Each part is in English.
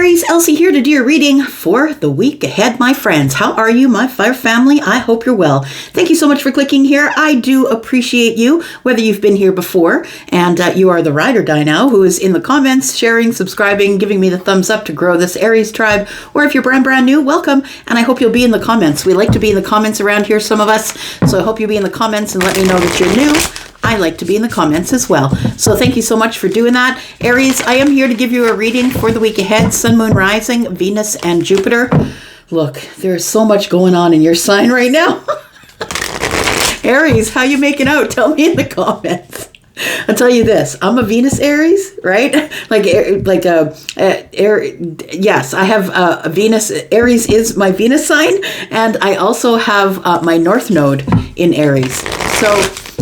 Aries, Elsie here to do your reading for the week ahead, my friends. How are you, my fire family? I hope you're well. Thank you so much for clicking here. I do appreciate you, whether you've been here before and you are the ride or die now who is in the comments, sharing, subscribing, giving me the thumbs up to grow this Aries tribe, or if you're brand new, welcome, and I hope you'll be in the comments. We like to be in the comments around here, some of us, so I hope you'll be in the comments and let me know that you're new. I like to be in the comments as well. So thank you so much for doing that. Aries, I am here to give you a reading for the week ahead. Sun, Moon, Rising, Venus, and Jupiter. Look, there's so much going on in your sign right now. Aries, how you making out? Tell me in the comments. I'll tell you this. I'm a Venus Aries, right? Yes, I have a Venus. Aries is my Venus sign, and I also have my North Node in Aries. So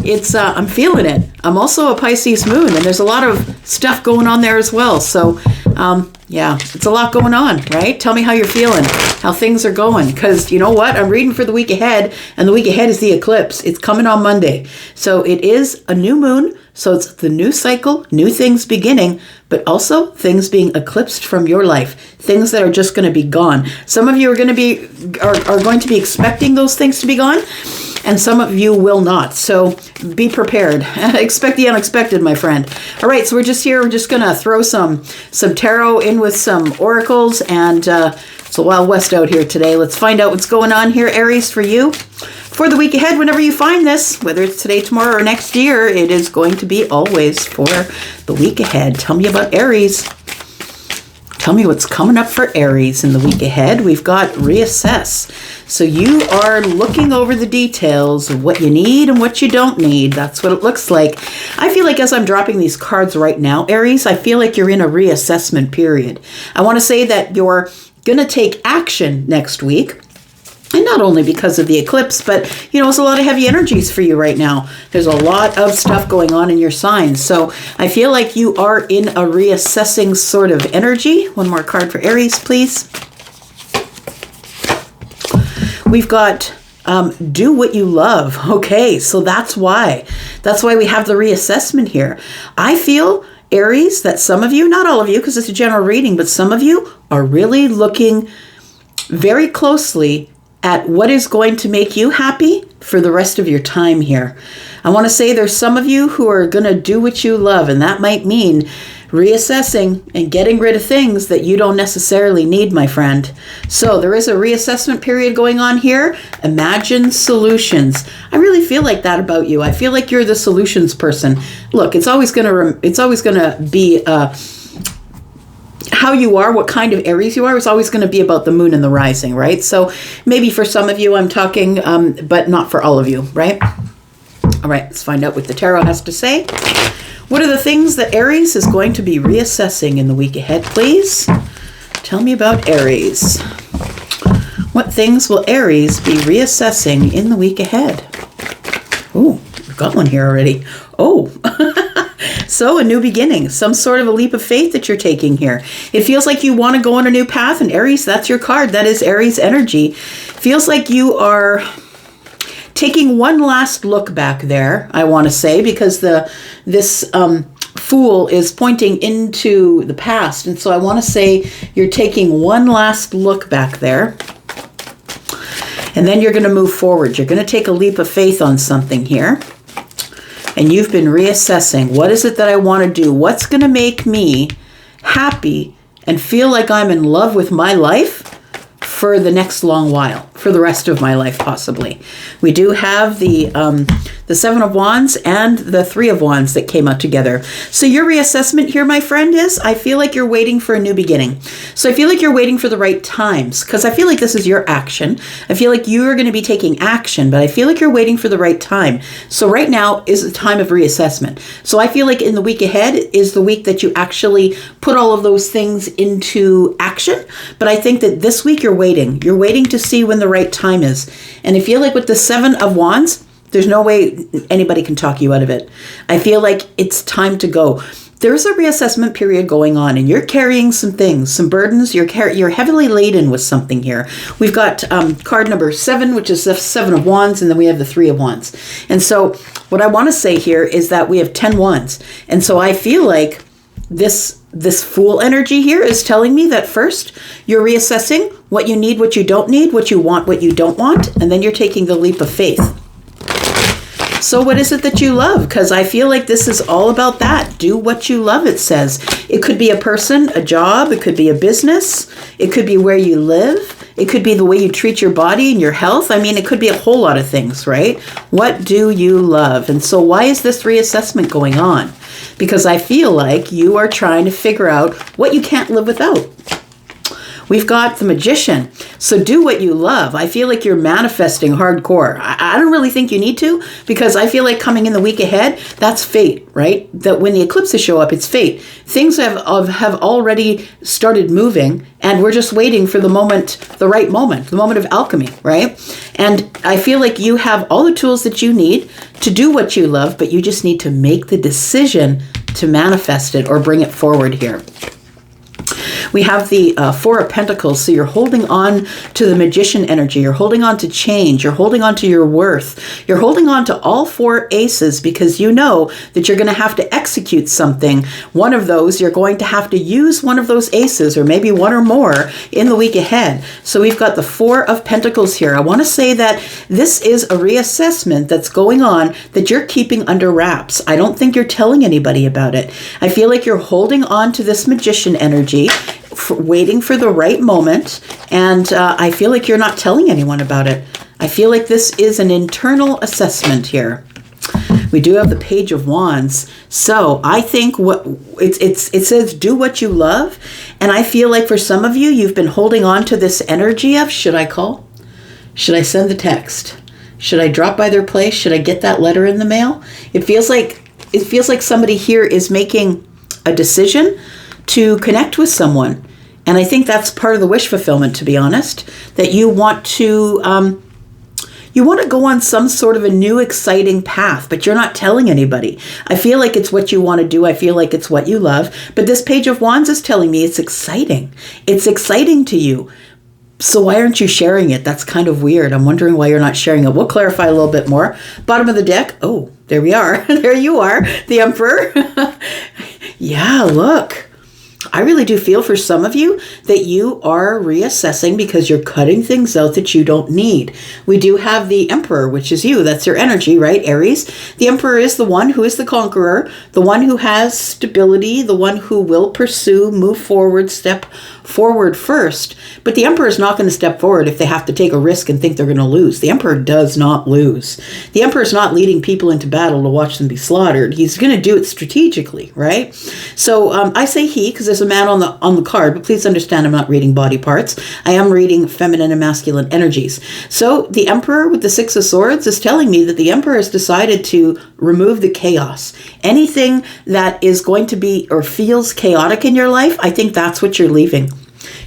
it's I'm feeling it. I'm also a Pisces moon, and there's a lot of stuff going on there as well. So yeah, it's a lot going on, right? Tell me how you're feeling, how things are going, because you know what? I'm reading for the week ahead, and the week ahead is the eclipse. It's coming on Monday. So it is a new moon, so it's the new cycle, new things beginning, but also things being eclipsed from your life, things that are just going to be gone. Some of you are going to be are going to be expecting those things to be gone, and some of you will not. So be prepared. Expect the unexpected, my friend. All right, so we're just here. We're just going to throw some tarot in with some oracles, and it's a Wild West out here today. Let's find out what's going on here, Aries, for you. For the week ahead, whenever you find this, whether it's today, tomorrow, or next year, it is going to be always for the week ahead. Tell me about Aries. Tell me what's coming up for Aries in the week ahead. We've got reassess. So you are looking over the details of what you need and what you don't need. That's what it looks like. I feel like as I'm dropping these cards right now, Aries, I feel like you're in a reassessment period. I want to say that you're going to take action next week. And not only because of the eclipse, but, you know, it's a lot of heavy energies for you right now. There's a lot of stuff going on in your signs. So I feel like you are in a reassessing sort of energy. One more card for Aries, please. We've got do what you love. Okay, so that's why. That's why we have the reassessment here. I feel, Aries, that some of you, not all of you, because it's a general reading, but some of you are really looking very closely at what is going to make you happy for the rest of your time here. I want to say there's some of you who are going to do what you love, and that might mean reassessing and getting rid of things that you don't necessarily need, my friend. So there is a reassessment period going on here. Imagine solutions. I really feel like that about you. I feel like you're the solutions person. Look, it's always going to be how you are, what kind of Aries you are, is always going to be about the moon and the rising, right? So maybe for some of you I'm talking, but not for all of you, right? All right, let's find out what the tarot has to say. What are the things that Aries is going to be reassessing in the week ahead, please? Tell me about Aries. What things will Aries be reassessing in the week ahead? Ooh, we've got one here already. Oh, so a new beginning, some sort of a leap of faith that you're taking here. It feels like you want to go on a new path, and Aries, that's your card. That is Aries energy. Feels like you are taking one last look back there, I want to say, because this Fool is pointing into the past. And so I want to say you're taking one last look back there. And then you're going to move forward. You're going to take a leap of faith on something here. And you've been reassessing, what is it that I want to do? What's going to make me happy and feel like I'm in love with my life for the next long while, for the rest of my life possibly. We do have the Seven of Wands and the Three of Wands that came out together. So your reassessment here, my friend, is I feel like you're waiting for a new beginning. So I feel like you're waiting for the right times, because I feel like this is your action. I feel like you are going to be taking action, but I feel like you're waiting for the right time. So right now is the time of reassessment. So I feel like in the week ahead is the week that you actually put all of those things into action. But I think that this week you're waiting. You're waiting to see when the right time is. And I feel like with the Seven of Wands, there's no way anybody can talk you out of it. I feel like it's time to go. There's a reassessment period going on, and you're carrying some things, some burdens. You're heavily laden with something here. We've got card number 7, which is the Seven of Wands, and then we have the Three of Wands. And so what I want to say here is that we have 10 wands. And so I feel like this Fool energy here is telling me that first you're reassessing what you need, what you don't need, what you want, what you don't want, and then you're taking the leap of faith. So what is it that you love? Because I feel like this is all about that. Do what you love, it says. It could be a person, a job, it could be a business, it could be where you live, it could be the way you treat your body and your health. I mean, it could be a whole lot of things, right? What do you love? And so why is this reassessment going on? Because I feel like you are trying to figure out what you can't live without. We've got the Magician. So do what you love. I feel like you're manifesting hardcore. I don't really think you need to, because I feel like coming in the week ahead, that's fate, right? That when the eclipses show up, it's fate. Things have already started moving, and we're just waiting for the moment, the right moment, the moment of alchemy, right? And I feel like you have all the tools that you need to do what you love, but you just need to make the decision to manifest it or bring it forward here. We have the Four of Pentacles, so you're holding on to the Magician energy. You're holding on to change. You're holding on to your worth. You're holding on to all four aces because you know that you're going to have to execute something. One of those, you're going to have to use one of those aces, or maybe one or more, in the week ahead. So we've got the Four of Pentacles here. I want to say that this is a reassessment that's going on that you're keeping under wraps. I don't think you're telling anybody about it. I feel like you're holding on to this Magician energy, waiting for the right moment, and I feel like you're not telling anyone about it. I feel like this is an internal assessment here. We do have the Page of Wands, so I think it says do what you love, and I feel like for some of you, you've been holding on to this energy of, should I call? Should I send the text? Should I drop by their place? Should I get that letter in the mail? It feels like somebody here is making a decision to connect with someone. And I think that's part of the wish fulfillment, to be honest, that you want to go on some sort of a new exciting path, but you're not telling anybody. I feel like it's what you want to do. I feel like it's what you love. But this Page of Wands is telling me it's exciting. It's exciting to you. So why aren't you sharing it? That's kind of weird. I'm wondering why you're not sharing it. We'll clarify a little bit more. Bottom of the deck. Oh, there we are. There you are, the Emperor. Yeah, look. I really do feel for some of you that you are reassessing because you're cutting things out that you don't need. We do have the Emperor, which is you. That's your energy, right, Aries? The Emperor is the one who is the conqueror, the one who has stability, the one who will pursue, move forward, step forward first. But the Emperor is not going to step forward if they have to take a risk and think they're going to lose. The Emperor does not lose. The Emperor is not leading people into battle to watch them be slaughtered. He's going to do it strategically, right? So I say he because there's a man on the card, but please understand I'm not reading body parts. I am reading feminine and masculine energies. So the Emperor with the Six of Swords is telling me that the Emperor has decided to remove the chaos. Anything that is going to be or feels chaotic in your life, I think that's what you're leaving.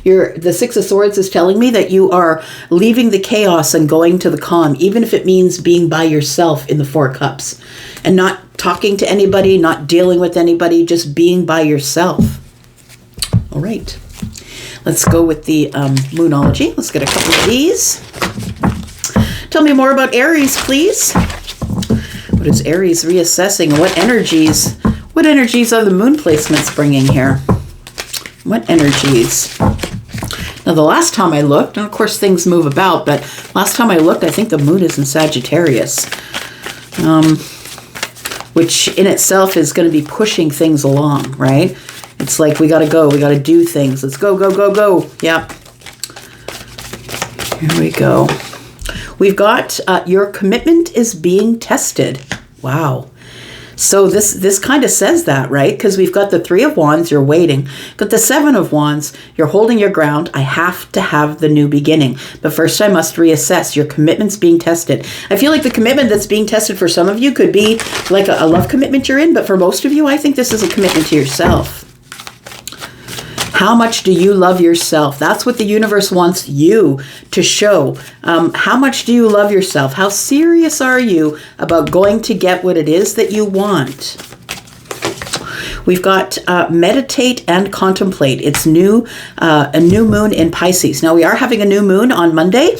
The Six of Swords is telling me that you are leaving the chaos and going to the calm, even if it means being by yourself in the Four Cups and not talking to anybody, not dealing with anybody, just being by yourself. All right, let's go with the Moonology. Let's get a couple of these. Tell me more about Aries, please. What is Aries reassessing? What energies are the moon placements bringing here? What energies? Now, the last time I looked, and of course things move about, but last time I looked, I think the moon is in Sagittarius, which in itself is going to be pushing things along, right? It's like, we got to go. We got to do things. Let's go, go, go, go. Yep. Here we go. We've got your commitment is being tested. Wow. So this kind of says that, right? Because we've got the Three of Wands, you're waiting. Got the Seven of Wands, you're holding your ground. I have to have the new beginning. But first I must reassess. Your commitment's being tested. I feel like the commitment that's being tested for some of you could be like a love commitment you're in. But for most of you, I think this is a commitment to yourself. How much do you love yourself? That's what the universe wants you to show. How much do you love yourself? How serious are you about going to get what it is that you want? We've got meditate and contemplate. It's a new moon in Pisces. Now, we are having a new moon on Monday.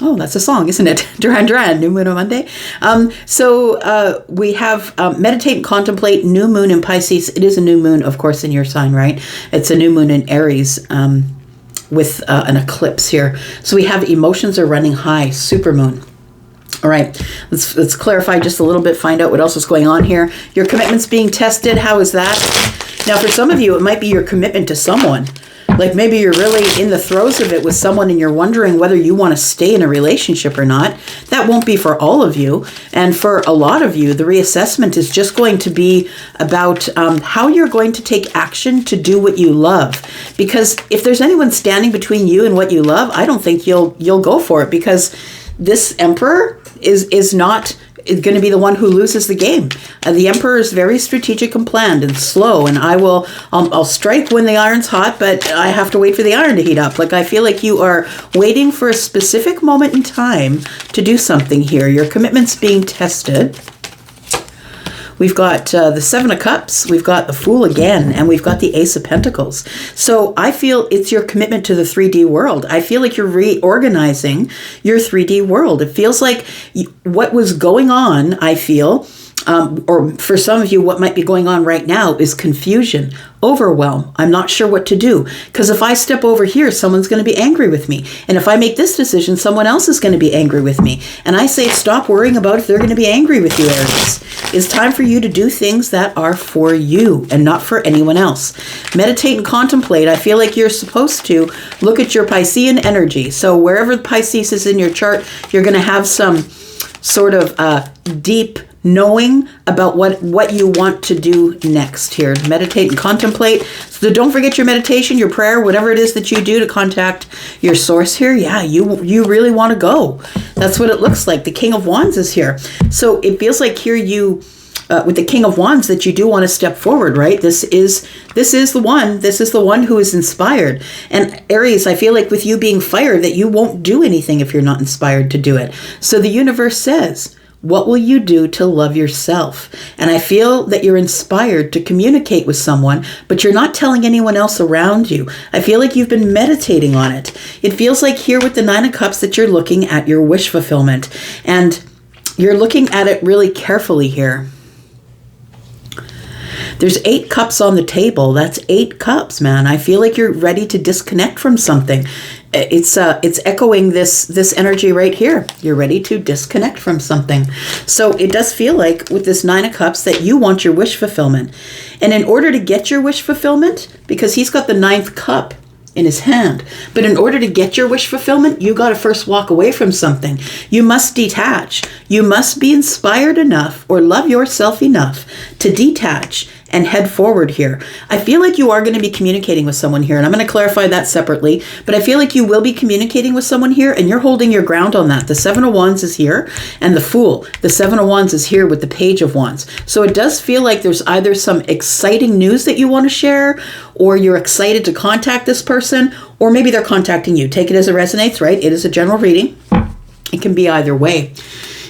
Oh, that's a song, isn't it? Duran Duran, New Moon on Monday. So we have meditate and contemplate, new moon in Pisces. It is a new moon, of course, in your sign, right? It's a new moon in Aries with an eclipse here. So we have emotions are running high, super moon. All right, let's clarify just a little bit, find out what else is going on here. Your commitment's being tested. How is that? Now, for some of you, it might be your commitment to someone. Like maybe you're really in the throes of it with someone and you're wondering whether you want to stay in a relationship or not. That won't be for all of you. And for a lot of you, the reassessment is just going to be about how you're going to take action to do what you love. Because if there's anyone standing between you and what you love, I don't think you'll go for it, because this Emperor is not going to be the one who loses the game. The Emperor is very strategic and planned and slow, and I'll strike when the iron's hot, but I have to wait for the iron to heat up. Like, I feel like you are waiting for a specific moment in time to do something here. Your commitment's being tested. We've got the Seven of Cups, we've got the Fool again, and we've got the Ace of Pentacles. So I feel it's your commitment to the 3D world. I feel like you're reorganizing your 3D world. It feels like what was going on, I feel, or for some of you, what might be going on right now is confusion, overwhelm. I'm not sure what to do. Because if I step over here, someone's going to be angry with me. And if I make this decision, someone else is going to be angry with me. And I say, stop worrying about if they're going to be angry with you, Aries. It's time for you to do things that are for you and not for anyone else. Meditate and contemplate. I feel like you're supposed to look at your Piscean energy. So wherever Pisces is in your chart, you're going to have some sort of deep knowing about what you want to do next here. Meditate and contemplate. So don't forget your meditation, your prayer, whatever it is that you do to contact your source here. Yeah, you really want to go. That's what it looks like. The King of Wands is here. So it feels like here you, with the King of Wands, that you do want to step forward, right? This is the one. This is the one who is inspired. And Aries, I feel like with you being fire, that you won't do anything if you're not inspired to do it. So the universe says, what will you do to love yourself? And I feel that you're inspired to communicate with someone, but you're not telling anyone else around you. I feel like you've been meditating on it. It feels like here with the Nine of Cups that you're looking at your wish fulfillment, and you're looking at it really carefully here. There's 8 cups on the table. That's 8 cups, man. I feel like you're ready to disconnect from something. It's echoing this energy right here. You're ready to disconnect from something. So it does feel like with this Nine of Cups that you want your wish fulfillment. And in order to get your wish fulfillment, because he's got the 9th cup in his hand, but in order to get your wish fulfillment, you got to first walk away from something. You must detach. You must be inspired enough or love yourself enough to detach and head forward here. I feel like you are going to be communicating with someone here, and I'm going to clarify that separately, but I feel like you will be communicating with someone here, and you're holding your ground on that. The Seven of Wands is here, and the Fool. The Seven of Wands is here with the Page of Wands. So it does feel like there's either some exciting news that you want to share, or you're excited to contact this person, or maybe they're contacting you. Take it as it resonates, right? It is a general reading. It can be either way.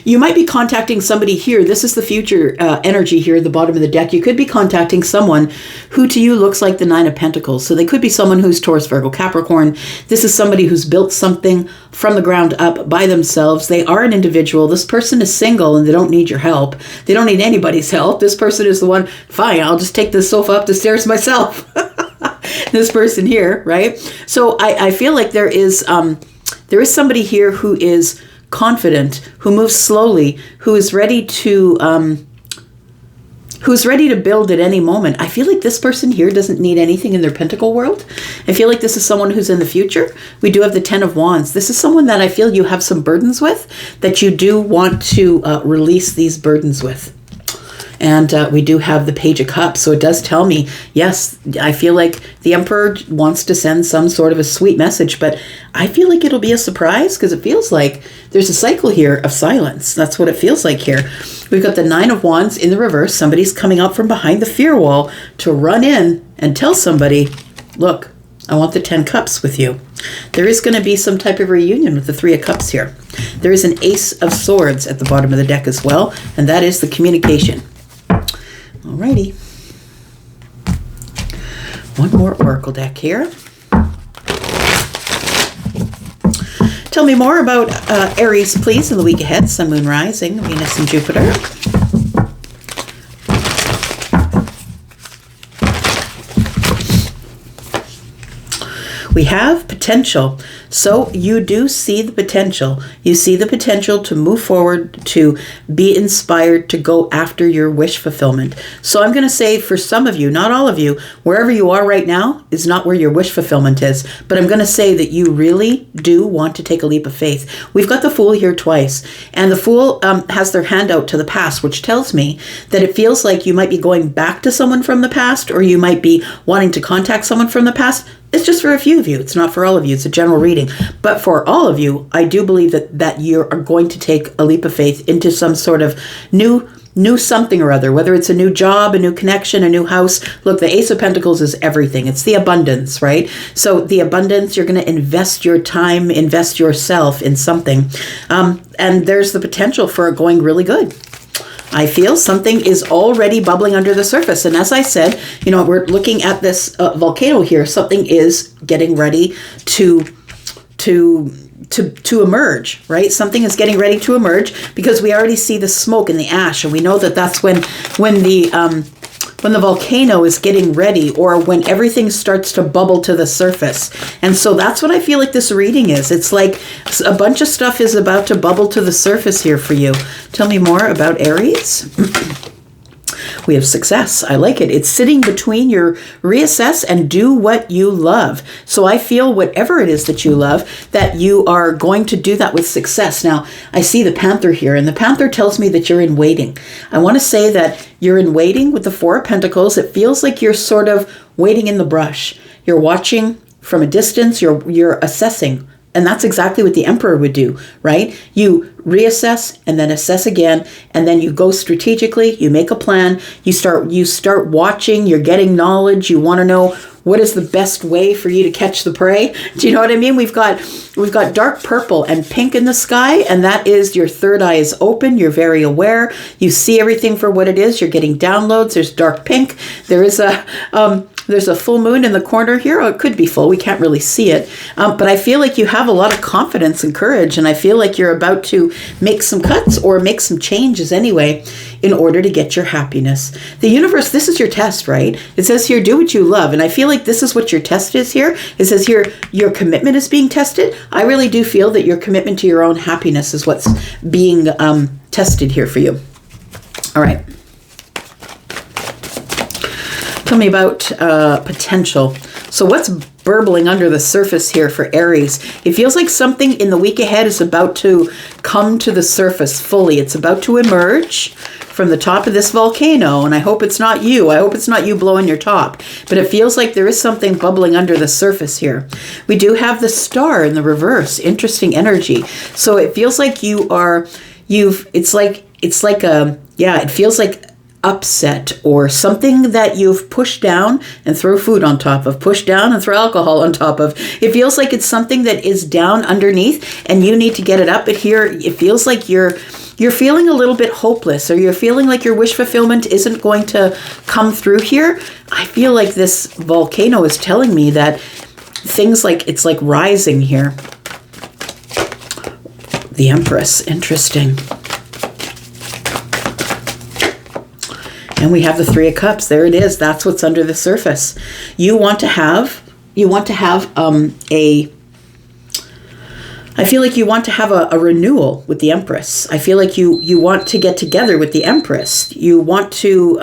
You might be contacting somebody here. This is the future energy here at the bottom of the deck. You could be contacting someone who to you looks like the Nine of Pentacles. So they could be someone who's Taurus, Virgo, Capricorn. This is somebody who's built something from the ground up by themselves. They are an individual. This person is single and they don't need your help. They don't need anybody's help. This person is the one, fine, I'll just take this sofa up the stairs myself. This person here, right? So I feel like there is somebody here who is confident, who moves slowly, who is ready to build at any moment. I feel like this person here doesn't need anything in their pentacle world. I feel like this is someone who's in the future. We do have the Ten of Wands. This is someone that I feel you have some burdens with, that you do want to release these burdens with. And we do have the Page of Cups. So it does tell me, yes, I feel like the Emperor wants to send some sort of a sweet message, but I feel like it'll be a surprise, because it feels like there's a cycle here of silence. That's what it feels like here. We've got the Nine of Wands in the reverse. Somebody's coming out from behind the fear wall to run in and tell somebody, look, I want the 10 cups with you. There is going to be some type of reunion with the Three of Cups here. There is an Ace of Swords at the bottom of the deck as well, and that is the communication. Alrighty. One more oracle deck here. Tell me more about Aries, please, in the week ahead. Sun, Moon, Rising, Venus, and Jupiter. We have potential. So you do see the potential. You see the potential to move forward, to be inspired, to go after your wish fulfillment. So I'm going to say for some of you, not all of you, wherever you are right now is not where your wish fulfillment is. But I'm going to say that you really do want to take a leap of faith. We've got the Fool here twice. And the Fool has their hand out to the past, which tells me that it feels like you might be going back to someone from the past, or you might be wanting to contact someone from the past. It's just for a few of you. It's not for all of you. It's a general reading. But for all of you, I do believe that you are going to take a leap of faith into some sort of new something or other, whether it's a new job, a new connection, a new house. Look, the Ace of Pentacles is everything. It's the abundance, right? So the abundance, you're going to invest your time, invest yourself in something. And there's the potential for it going really good. I feel something is already bubbling under the surface. And as I said, we're looking at this volcano here. Something is getting ready to emerge, right? Something is getting ready to emerge because we already see the smoke and the ash. And we know that that's when the volcano is getting ready, or when everything starts to bubble to the surface. And so that's what I feel like this reading is. It's like a bunch of stuff is about to bubble to the surface here for you. Tell me more about Aries. We have success. I like it. It's sitting between your reassess and do what you love. So I feel whatever it is that you love, that you are going to do that with success. Now, I see the Panther here, and the Panther tells me that you're in waiting. I want to say that you're in waiting with the Four of Pentacles. It feels like you're sort of waiting in the brush. You're watching from a distance. You're assessing. And that's exactly what the Emperor would do, right? You reassess and then assess again, and then you go strategically, you make a plan, you start watching, you're getting knowledge, you want to know what is the best way for you to catch the prey. Do you know what I mean? We've got dark purple and pink in the sky, and that is your third eye is open, you're very aware, you see everything for what it is, you're getting downloads, there's dark pink, there's a full moon in the corner here. Oh, it could be full. We can't really see it. But I feel like you have a lot of confidence and courage. And I feel like you're about to make some cuts or make some changes anyway in order to get your happiness. The universe, this is your test, right? It says here, do what you love. And I feel like this is what your test is here. It says here, your commitment is being tested. I really do feel that your commitment to your own happiness is what's being tested here for you. All right. Tell me about potential. So what's burbling under the surface here for Aries? It feels like something in the week ahead is about to come to the surface fully. It's about to emerge from the top of this volcano, and I hope it's not you. I hope it's not you blowing your top. But it feels like there is something bubbling under the surface here. We do have the Star in the reverse. Interesting energy. So it feels like it feels like upset or something that you've pushed down and throw food on top of, push down and throw alcohol on top of. It feels like it's something that is down underneath and you need to get it up. But here it feels like you're feeling a little bit hopeless, or you're feeling like your wish fulfillment isn't going to come through here. I feel like this volcano is telling me that things like it's like rising here. The Empress, interesting. And we have the Three of Cups. There it is. That's what's under the surface. I feel like you want to have a renewal with the Empress. I feel like you want to get together with the Empress. You want to,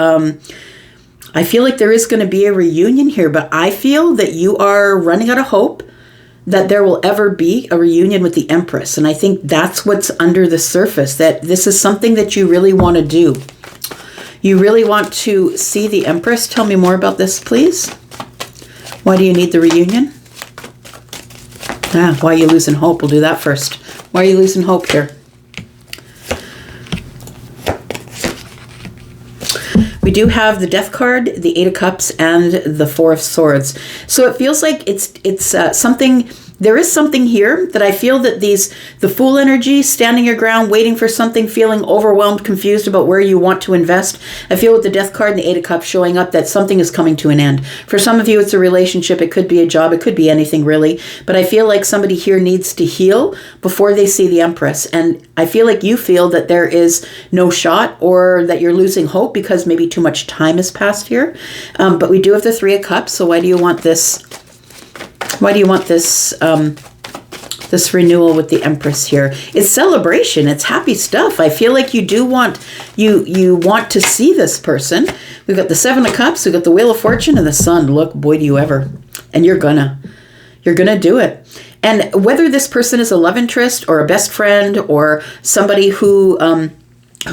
I feel like there is going to be a reunion here, but I feel that you are running out of hope that there will ever be a reunion with the Empress. And I think that's what's under the surface, that this is something that you really want to do. You really want to see the Empress. Tell me more about this, please. Why do you need the reunion? Why are you losing hope? We'll do that first. Why are you losing hope here? We do have the Death card, the Eight of Cups, and the Four of Swords. So it feels like it's something There is something here that I feel that the Fool energy, standing your ground, waiting for something, feeling overwhelmed, confused about where you want to invest. I feel with the Death card and the 8 of Cups showing up that something is coming to an end. For some of you, it's a relationship. It could be a job. It could be anything really. But I feel like somebody here needs to heal before they see the Empress. And I feel like you feel that there is no shot, or that you're losing hope because maybe too much time has passed here. But we do have the 3 of Cups. So why do you want this? Why do you want this this renewal with the Empress here? It's celebration. It's happy stuff. I feel like you do want, you want to see this person. We've got the 7 of Cups. We've got the Wheel of Fortune and the Sun. Look, boy, do you ever. And you're gonna do it. And whether this person is a love interest or a best friend or somebody who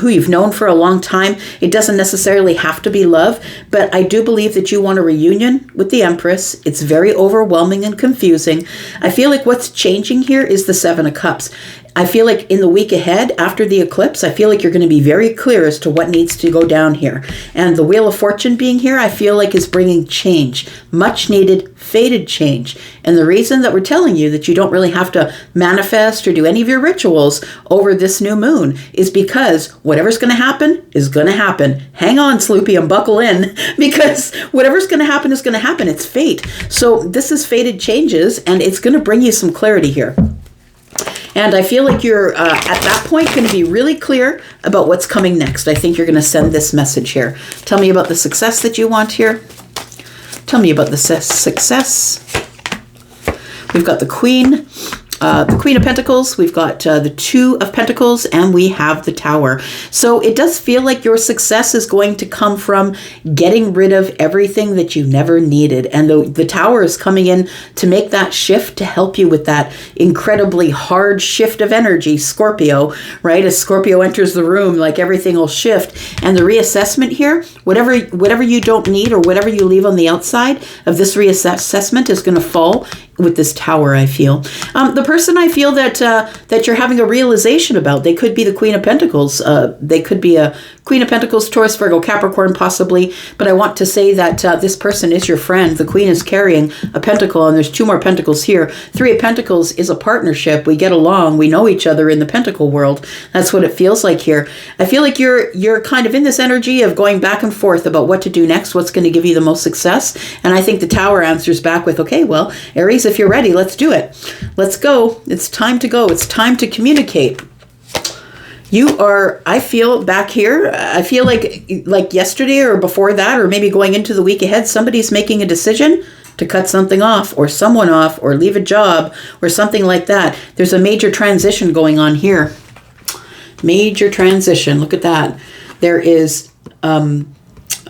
you've known for a long time, it doesn't necessarily have to be love, but I do believe that you want a reunion with the Empress. It's very overwhelming and confusing. I feel like what's changing here is the 7 of Cups. I feel like in the week ahead, after the eclipse, I feel like you're going to be very clear as to what needs to go down here. And the Wheel of Fortune being here, I feel like is bringing change, much needed, fated change. And the reason that we're telling you that you don't really have to manifest or do any of your rituals over this new moon is because whatever's going to happen is going to happen. Hang on, Sloopy, and buckle in, because whatever's going to happen is going to happen. It's fate. So this is fated changes, and it's going to bring you some clarity here. And I feel like you're, at that point, going to be really clear about what's coming next. I think you're going to send this message here. Tell me about the success that you want here. Tell me about the success. We've got the Queen of Pentacles. We've got the 2 of Pentacles, and we have the Tower. So it does feel like your success is going to come from getting rid of everything that you never needed. And the Tower is coming in to make that shift, to help you with that incredibly hard shift of energy, Scorpio, right? As Scorpio enters the room, like everything will shift. And the reassessment here, whatever you don't need or whatever you leave on the outside of this reassessment is going to fall with this Tower, I feel. The person I feel that you're having a realization about, they could be the Queen of Pentacles. They could be a Queen of Pentacles, Taurus, Virgo, Capricorn, possibly. But I want to say that this person is your friend. The Queen is carrying a Pentacle, and there's 2 more Pentacles here. 3 of Pentacles is a partnership. We get along. We know each other in the Pentacle world. That's what it feels like here. I feel like you're kind of in this energy of going back and forth about what to do next, what's going to give you the most success. And I think the Tower answers back with, okay, well, Aries, if you're ready, let's do it. Let's go. It's time to go. It's time to communicate. You are, I feel back here, I feel like yesterday or before that, or maybe going into the week ahead, somebody's making a decision to cut something off or someone off or leave a job or something like that. There's a major transition going on here. Major transition. Look at that. There is an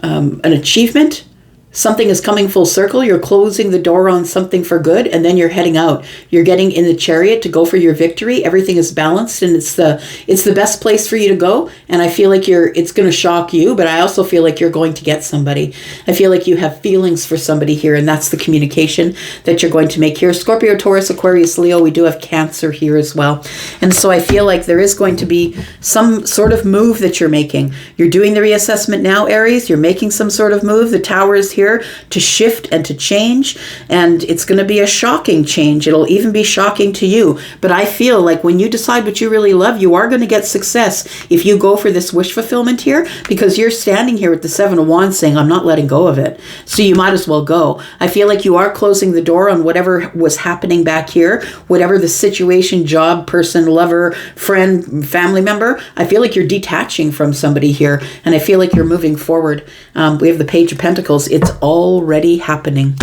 achievement. Something is coming full circle. You're closing the door on something for good, and then you're heading out. You're getting in the chariot to go for your victory. Everything is balanced, and it's the best place for you to go. And I feel like it's going to shock you, but I also feel like you're going to get somebody. I feel like you have feelings for somebody here, and that's the communication that you're going to make here. Scorpio, Taurus, Aquarius, Leo. We do have Cancer here as well. And so I feel like there is going to be some sort of move that you're making. You're doing the reassessment now, Aries. You're making some sort of move. The Tower is here to shift and to change, and it's going to be a shocking change. It'll even be shocking to you, but I feel like when you decide what you really love, you are going to get success if you go for this wish fulfillment here, because you're standing here with the 7 of Wands saying, I'm not letting go of it. So you might as well go. I feel like you are closing the door on whatever was happening back here, whatever the situation, job, person, lover, friend, family member. I feel like you're detaching from somebody here, and I feel like you're moving forward. We have the Page of Pentacles. It's already happening.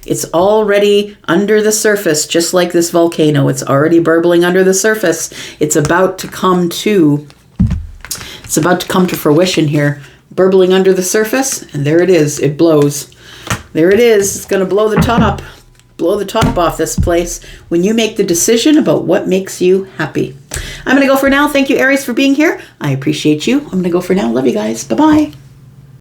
It's already under the surface, just like this volcano. It's already burbling under the surface. It's about to come to fruition here. Burbling under the surface, and there it is. It blows. There it is. It's going to blow the top. Blow the top off this place when you make the decision about what makes you happy. I'm going to go for now. Thank you, Aries, for being here. I appreciate you. I'm going to go for now. Love you guys. Bye-bye.